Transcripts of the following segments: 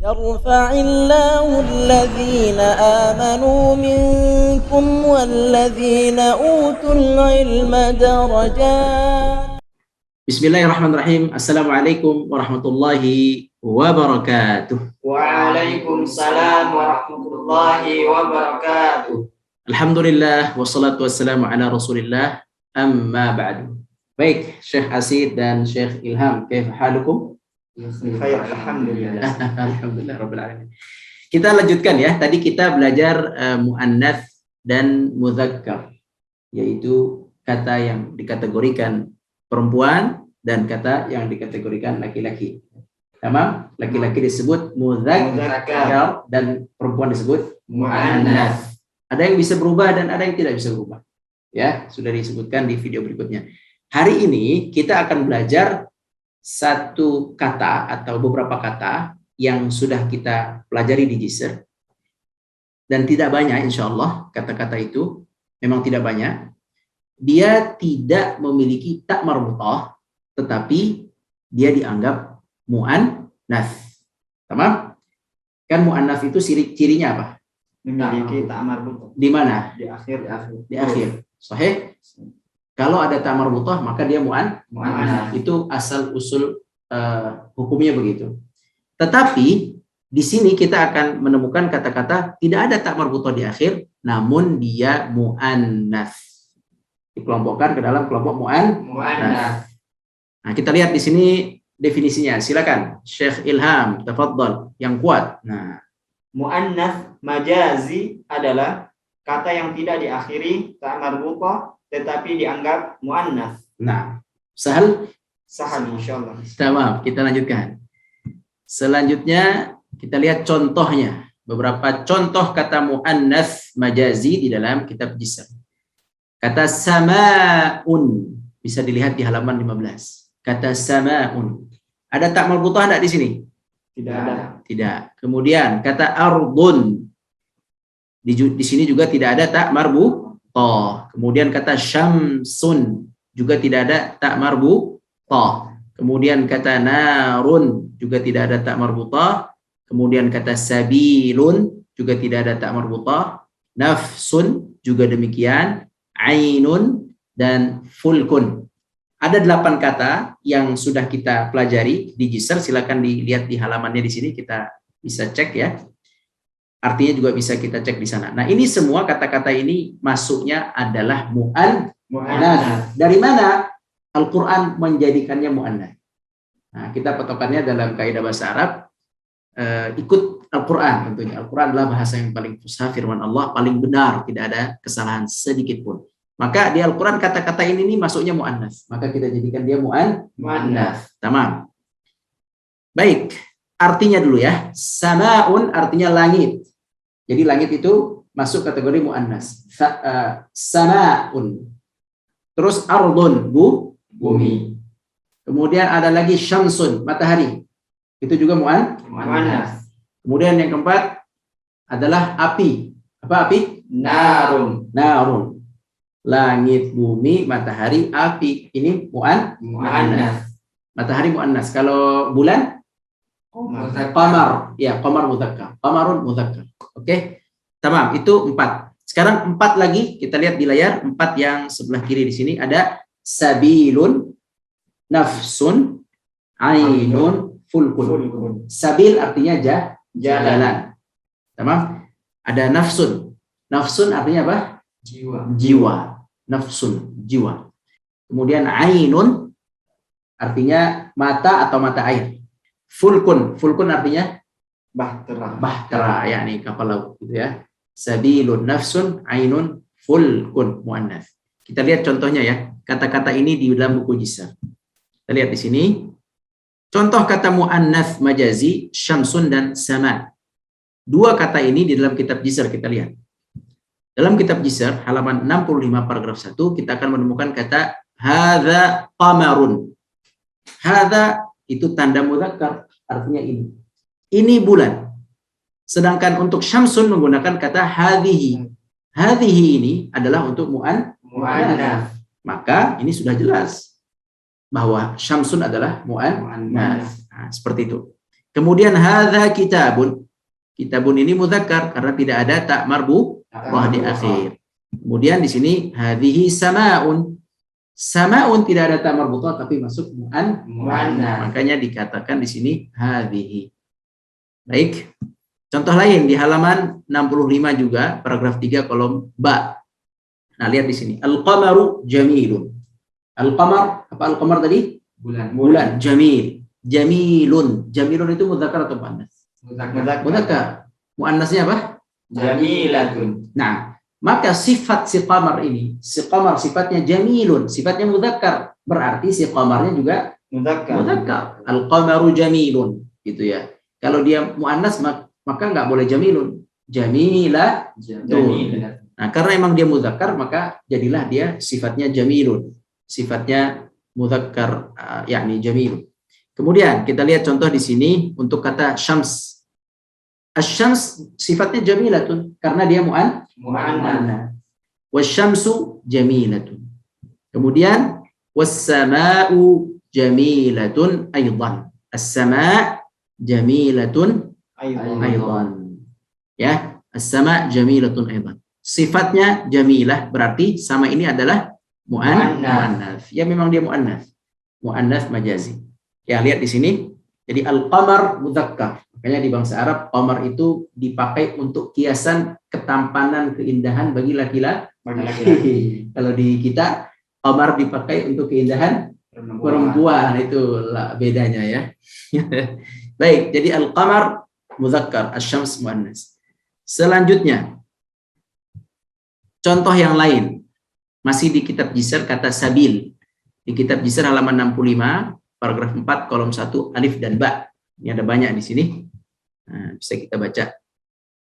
يرفع الله الذين آمنوا منكم والذين أوتوا العلم درجات. Bismillahirrahmanirrahim. Assalamualaikum warahmatullahi wabarakatuh. Waalaikumsalam warahmatullahi wabarakatuh. Alhamdulillah wassalatu wassalamu ala Rasulillah. Amma ba'du. Baik, Syekh Asid dan Syekh Ilham, kaifa halukum? Khair, alhamdulillah. Alhamdulillah rabbil alamin. Kita lanjutkan ya. Tadi kita belajar muannats dan mudzakkar, yaitu kata yang dikategorikan perempuan dan kata yang dikategorikan laki-laki. Tamam? Laki-laki disebut mudzakkar dan perempuan disebut muannats. Ada yang bisa berubah dan ada yang tidak bisa berubah. Ya, sudah disebutkan di video berikutnya. Hari ini kita akan belajar satu kata atau beberapa kata yang sudah kita pelajari di Jisr. Dan tidak banyak, insya Allah, kata-kata itu memang tidak banyak. Dia tidak memiliki tak marbutah, tetapi dia dianggap muannats. Tamam? Kan muannats itu cirinya apa? Memiliki tak marbutah. Di mana? Di akhir. Di akhir. Sahih? Kalau ada tak marbutah maka dia muannats. Itu asal usul hukumnya begitu. Tetapi di sini kita akan menemukan kata-kata tidak ada tak marbutah di akhir, namun dia muannats. Dikelompokkan ke dalam kelompok muannats. Nah, kita lihat di sini definisinya. Silakan Syekh Ilham, tafadhal yang kuat. Nah, Muannats majazi adalah kata yang tidak diakhiri tak marbutah tetapi dianggap muannats. nah, sahal. Insyaallah. Tamam, kita lanjutkan. Selanjutnya kita lihat contohnya. Beberapa contoh kata muannats majazi di dalam kitab Jisr. Kata samaun bisa dilihat di halaman 15. Kata samaun. Ada tak marbutah enggak di sini? Tidak ada. Tidak. Kemudian kata ardun. Di sini juga tidak ada tak marbutah. Kemudian kata syamsun juga tidak ada tak marbutah. Kemudian kata narun juga tidak ada tak marbutah. Kemudian kata sabilun juga tidak ada tak marbutah. Nafsun juga demikian. Ainun dan fulkun. Ada 8 kata yang sudah kita pelajari di Jisr. Silakan dilihat di halamannya di sini, kita bisa cek ya. Artinya juga bisa kita cek di sana. Nah, ini semua kata-kata ini masuknya adalah muannats. Dari mana Al-Qur'an menjadikannya muannats? Nah, kita patokannya dalam kaidah bahasa Arab, ikut Al-Qur'an tentunya. Al-Qur'an adalah bahasa yang paling fusha, firman Allah paling benar, tidak ada kesalahan sedikit pun. Maka di Al-Qur'an kata-kata ini masuknya muannats. Maka kita jadikan dia muannats. Tamam. Baik, artinya dulu ya. Samaun artinya langit. Jadi langit itu masuk kategori muannats. Samaun. Terus ardun, bumi. Kemudian ada lagi syamsun, matahari. Itu juga muannats. Kemudian yang keempat adalah api. Apa api? Narun. Langit, bumi, matahari, api. Ini muannats. Matahari muannats. Kalau bulan? Qamar. Ya, qamar mudzakkar. Qamarun mudzakkar. Oke. Tamam, itu 4. Sekarang 4 lagi kita lihat di layar. 4 yang sebelah kiri di sini ada sabilun, nafsun, ainun, fulkun. Sabil artinya jalan. Tamam? Ada nafsun. Nafsun artinya apa? Jiwa. Nafsun, jiwa. Kemudian ainun artinya mata atau mata air. Fulkun artinya bahtera, yakni kapal laut gitu ya. Sabilun, nafsun, ainun, fulkun, muannats. Kita lihat contohnya ya. Kata-kata ini di dalam buku Jisr. Kita lihat di sini. Contoh kata muannats majazi, syamsun dan sama. 2 kata ini di dalam kitab Jisr kita lihat. Dalam kitab Jisr halaman 65 paragraf 1 kita akan menemukan kata hadza qamarun. Hadza itu tanda mudzakkar, artinya ini. Ini bulan. Sedangkan untuk syamsun menggunakan kata hadhihi. Hadhihi ini adalah untuk muannats. Maka ini sudah jelas bahwa syamsun adalah muannats. Nah, seperti itu. Kemudian hadza kitabun. Kitabun ini mudzakkar karena tidak ada tak marbuthah di akhir. Kemudian di sini hadhihi samaun. Samaun tidak ada tak marbuthah tapi masuk mu'annas. Makanya dikatakan di sini hadhihi. Baik. Contoh lain di halaman 65 juga, paragraf 3 kolom ba. Nah, lihat di sini. Al-qamaru jamilun. Al-qamar, apa al-qamar tadi? Bulan. Jamil. Jamilun. Jamilun itu mudzakkar atau muannas? Mudzakkar. Muannasnya apa? Jamilatun. Nah, maka sifat si qamar ini, si qamar sifatnya jamilun, sifatnya mudzakkar. Berarti si qamarnya juga mudzakkar. Al-qamaru jamilun, gitu ya. Kalau dia muannas maka nggak boleh jamilun. Jamilah. Nah, karena emang dia mudzakkar maka jadilah dia sifatnya jamilun. Sifatnya mudzakkar yakni jamilun. Kemudian kita lihat contoh di sini untuk kata syams. Asy-syams sifatnya jamilatun karena dia mu'annas. Wasyamsu jamilatun. Kemudian was-samaa'u jamilatun aidan. As-sama' jamilatun aidan. Ya, as-sama' jamilatun aidan. Sifatnya jamilah berarti sama ini adalah mu'annas. Ya memang dia mu'annas. Mu'annas majazi. Ya lihat di sini. Jadi al-qamar mudzakkar. Makanya di bangsa Arab qamar itu dipakai untuk kiasan ketampanan keindahan bagi laki-laki. Kalau di kita qamar dipakai untuk keindahan perempuan. Itu bedanya ya. Baik, jadi al-qamar mudzakkar, asy-syams muannas. Selanjutnya contoh yang lain masih di kitab Jisr kata sabil. Di kitab Jisr halaman 65 paragraf 4 kolom 1 alif dan ba. Ini ada banyak di sini. Nah, bisa kita baca.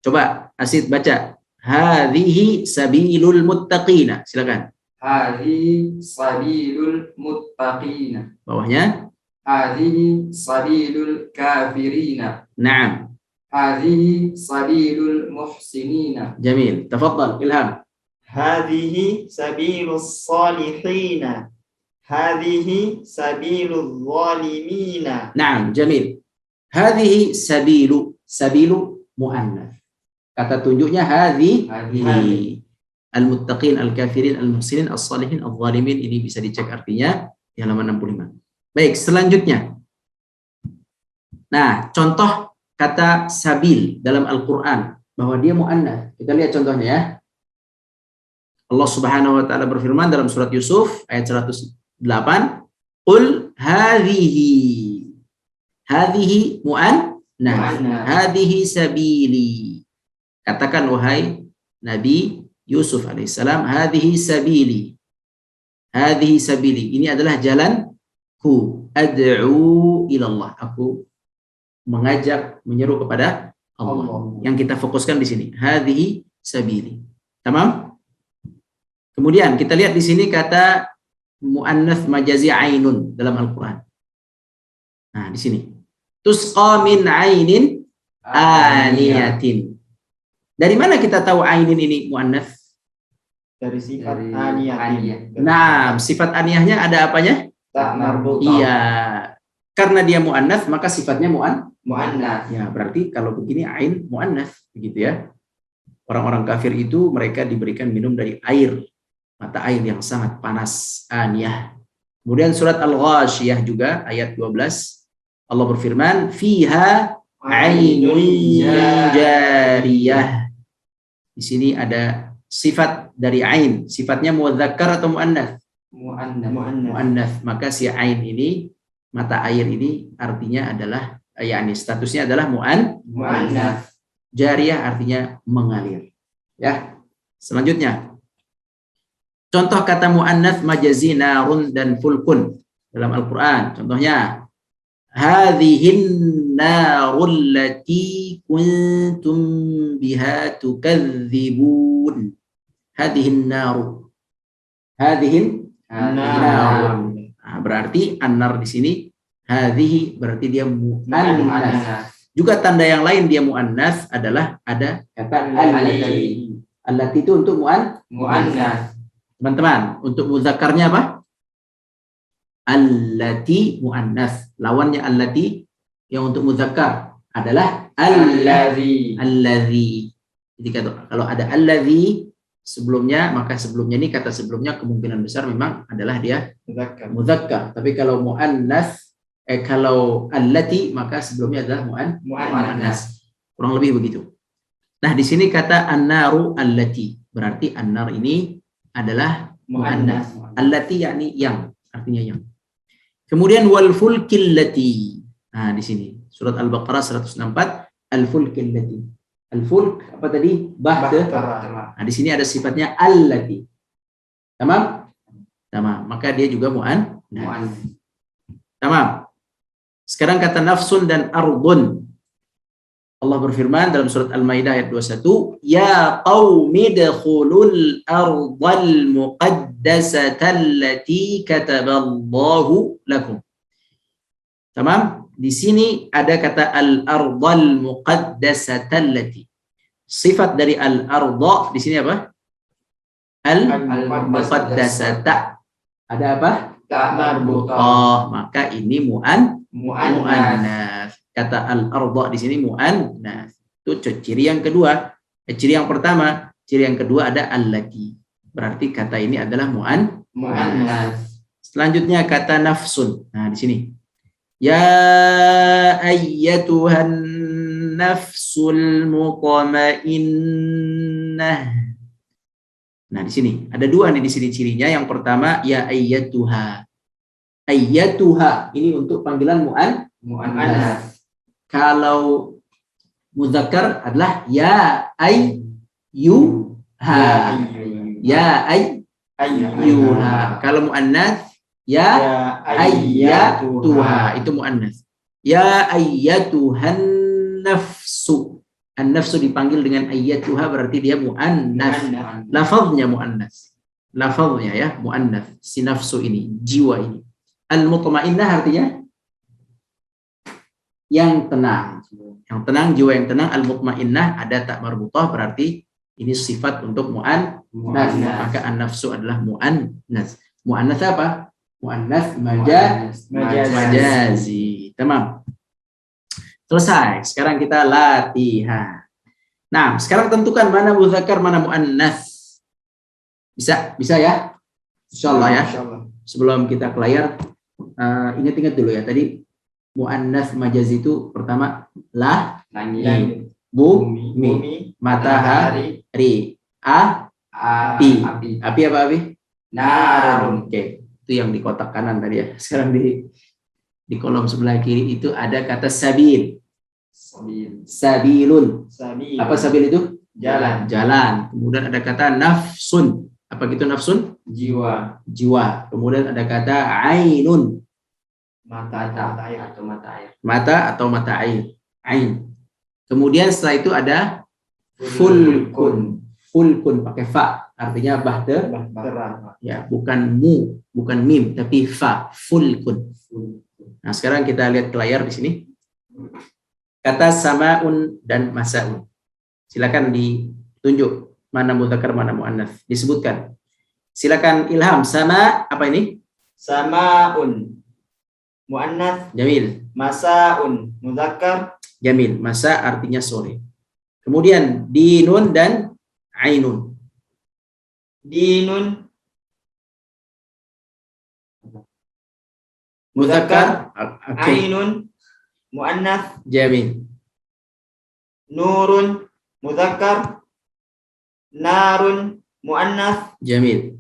Coba Asid baca. Hadhihi sabilul muttaqina. Silakan. Hadhihi sabilul muttaqina. Bawahnya. Hadhihi sabilul kafirina. Naam. Hadhihi sabilul muhsinina. Jamil. Tafadhal Ilham. Hadhihi sabilus salihina. Hadhihi sabilul zalimina. Naam, jamil. Hadhihi sabilu muannas. Kata tunjuknya hadhihi. Al-muttaqin, al-kafirin, al-muhsinin, as-salihin, al-zalimin. Ini bisa dicek artinya di halaman 65. Baik, selanjutnya. Nah, contoh kata sabil dalam Al-Qur'an bahwa dia muannas. Kita lihat contohnya ya. Allah Subhanahu wa taala berfirman dalam surat Yusuf ayat 108, qul hadhihi mu'annas, hadhihi sabili. Katakan wahai Nabi Yusuf alaihissalam, hadhihi sabili. Hadhihi sabili. Ini adalah jalanku. Ad'u ilallah. Aku mengajak, menyeru kepada Allah. Yang kita fokuskan di sini. Hadhihi sabili. Tamam? Kemudian kita lihat di sini kata mu'annath majazi ainun dalam Al-Qur'an. Nah, di sini. Tusqa min ainin aniyatin. Dari mana kita tahu ainin ini mu'annath? Dari sifat aniyatin. Nah, sifat aniyahnya ada apanya? Tak marbuthah. Iya. Karena dia mu'annath maka sifatnya Mu'annas. Ya, berarti kalau begini ain mu'annath begitu ya. Orang-orang kafir itu mereka diberikan minum dari air, mata air yang sangat panas, aniyah. Kemudian surat Al-Ghasyiyah juga ayat 12 Allah berfirman fiha ainun jariyah. Di sini ada sifat dari ain, sifatnya mudzakkar atau muannats? Muannats. Maka si ain ini, mata air ini artinya adalah yakni statusnya adalah muannats. Jariyah artinya mengalir. Ya. Selanjutnya contoh kata muannats majazi narun dan fulkun dalam Al-Qur'an. Contohnya hadhihin narul lati kuntum biha tukadzibun. Hadhihin naru. Hadhihin naru. Nah, berarti an-nar di sini hadhihi berarti dia muannats. Juga tanda yang lain dia muannats adalah ada kata allati. Allati itu untuk muannats. Teman-teman, untuk mudzakarnya apa? Allati muannats. Lawannya allati yang untuk muzakkar adalah Alladzi. alladzi. Jadi kalau ada alladzi sebelumnya, maka sebelumnya ini kata sebelumnya kemungkinan besar memang adalah dia Muzakkar. muzakkar. Tapi kalau muannats, kalau allati, maka sebelumnya adalah muannas. Kurang lebih begitu. Nah, di sini kata an-naru allati, berarti an-nar ini adalah muannas. Allati yakni yang, artinya yang. Kemudian wal fulkil lati. Nah, di sini surat Al-Baqarah 164, al fulkil lati. Al-fulk apa tadi? Bahtera. Nah, di sini ada sifatnya allati. Tamam? Tamam. Maka dia juga muannas. Tamam. Sekarang kata nafsun dan ardun. Allah berfirman dalam surat Al-Maidah ayat 21, ya qaumi dkhulul ardal muqaddasata allati kataballahu lakum. Tamam? Di sini ada kata al-ardal muqaddasata allati. Sifat dari al-arda di sini apa? Al-muqaddasata. Ada apa? Tak marbutah. Oh, maka ini muannas. Kata al-arda di sini muannas. Itu ciri yang kedua. Ciri yang pertama, ciri yang kedua ada allati. Berarti kata ini adalah muannas. Selanjutnya kata nafsun. Nah, di sini. Ya ayyatuhan nafsul mutmainnah. Nah, di sini ada dua nih di sini cirinya. Yang pertama ya ayyatuha. Ayyatuha ini untuk panggilan muannas. Kalau muzakkar adalah ya ayyuha. Ya ayyuha. Kalau muannas ya ayyatuha. Itu muannas. Ya ayyatuhan nafsu. An-nafsu dipanggil dengan ayyatuha berarti dia muannas. Lafaznya muannas. Lafaznya ya muannas. Si nafsu ini, jiwa ini. Al-mutmainnah artinya yang tenang. Yang tenang, jiwa yang tenang. Al-mutmainnah ada tak marbutah berarti ini sifat untuk muannas. Maka an-nafsu adalah muannas. Muannas apa? Muannas majazi. Tamam. Selesai. Sekarang kita latihan. Nah, sekarang tentukan mana muzakkar, mana muannas. Bisa ya? Insyaallah ya. Sebelum kita ke layar, ingat-ingat dulu ya tadi. Muannas majazi itu pertama langit, bumi, matahari, api. Api apa api? Narun. Oke, itu yang di kotak kanan tadi ya. Sekarang di kolom sebelah kiri itu ada kata sabil. Sabilun. Apa sabil itu? Jalan. Kemudian ada kata nafsun. Apa gitu nafsun? Jiwa. Kemudian ada kata ainun. Mata Atau mata air. Ain. Kemudian setelah itu ada fulkun pakai fa, artinya bahtera. Ya, bukan mim, tapi fa, fulkun. Nah, sekarang kita lihat ke layar di sini. Kata samaun dan masaun. Silakan ditunjuk mana mudzakkar mana muannas. Disebutkan. Silakan Ilham. Sama apa ini? Samaun muannas, Jamil. masaun mudzakkar, Jamil. Masa artinya sore. Kemudian dinun dan ainun. dinun Mudzakkar. Oke. ainun muannas, Jamil. nurun mudzakkar, narun muannas, Jamil.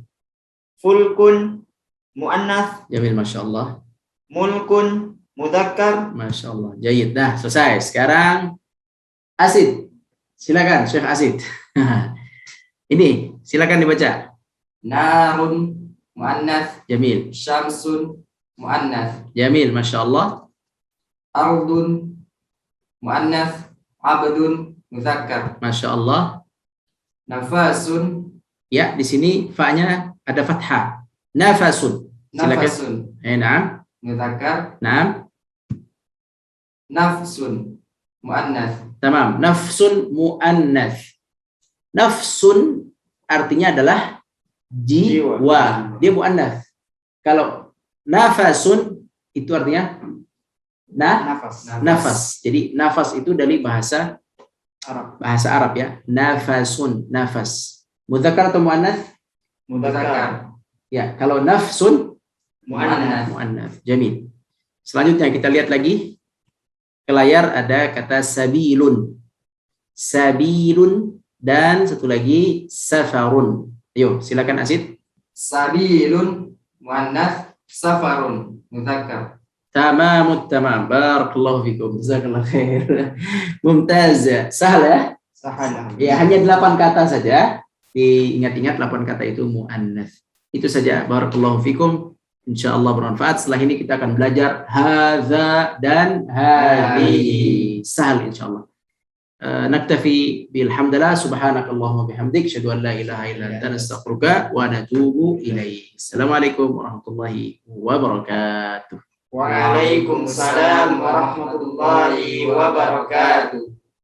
fulkun muannas, Jamil, Masya Allah. mulkun mudzakkar. Masya Allah. Jayid. Nah, selesai. Sekarang Asid. Silakan, Syekh Asid. Ini, silakan dibaca. Narun muannas. Jamil. Syamsun muannas. Jamil, Masya Allah. Ardun muannas. Abdun muzakkar. Masya Allah. Nafasun. Ya, di sini fa-nya ada fathah. Nafasun. Silakan. Nafasun Naam. muzakkar. Naam. Nafsun muannas. Tamam. Nafsun muannas. Nafsun artinya adalah jiwa. Dia muannas. Kalau nafasun itu artinya Nafas. nafas. Jadi nafas itu dari bahasa Arab ya. Nafasun, nafas. Mudzakkar atau muannats? Mudzakkar. Ya, kalau nafsun Muannas. muannats. Jamil. Selanjutnya kita lihat lagi ke layar, ada kata sabilun. Sabilun dan satu lagi safarun. Ayo, silakan Asid. Sabilun muannas, safarun mudzakkar. Tamamut tamam. Barakallahu fikum. Jazakallahu khair. Mumtaz. Sahal ya? Sahala. Ya, hanya 8 kata saja. Diingat-ingat 8 kata itu muannats. Itu saja. Barakallahu fikum. Insyaallah bermanfaat. Setelah ini kita akan belajar hadza dan hadhihi. Sahal insyaallah. Naktafi bilhamdulillah subhanakallahumma bihamdik asyhadu an la ilaha illa anta astaghfiruka wa natubu ilaik. Assalamualaikum warahmatullahi wabarakatuh. Waalaikumsalam warahmatullahi wabarakatuh.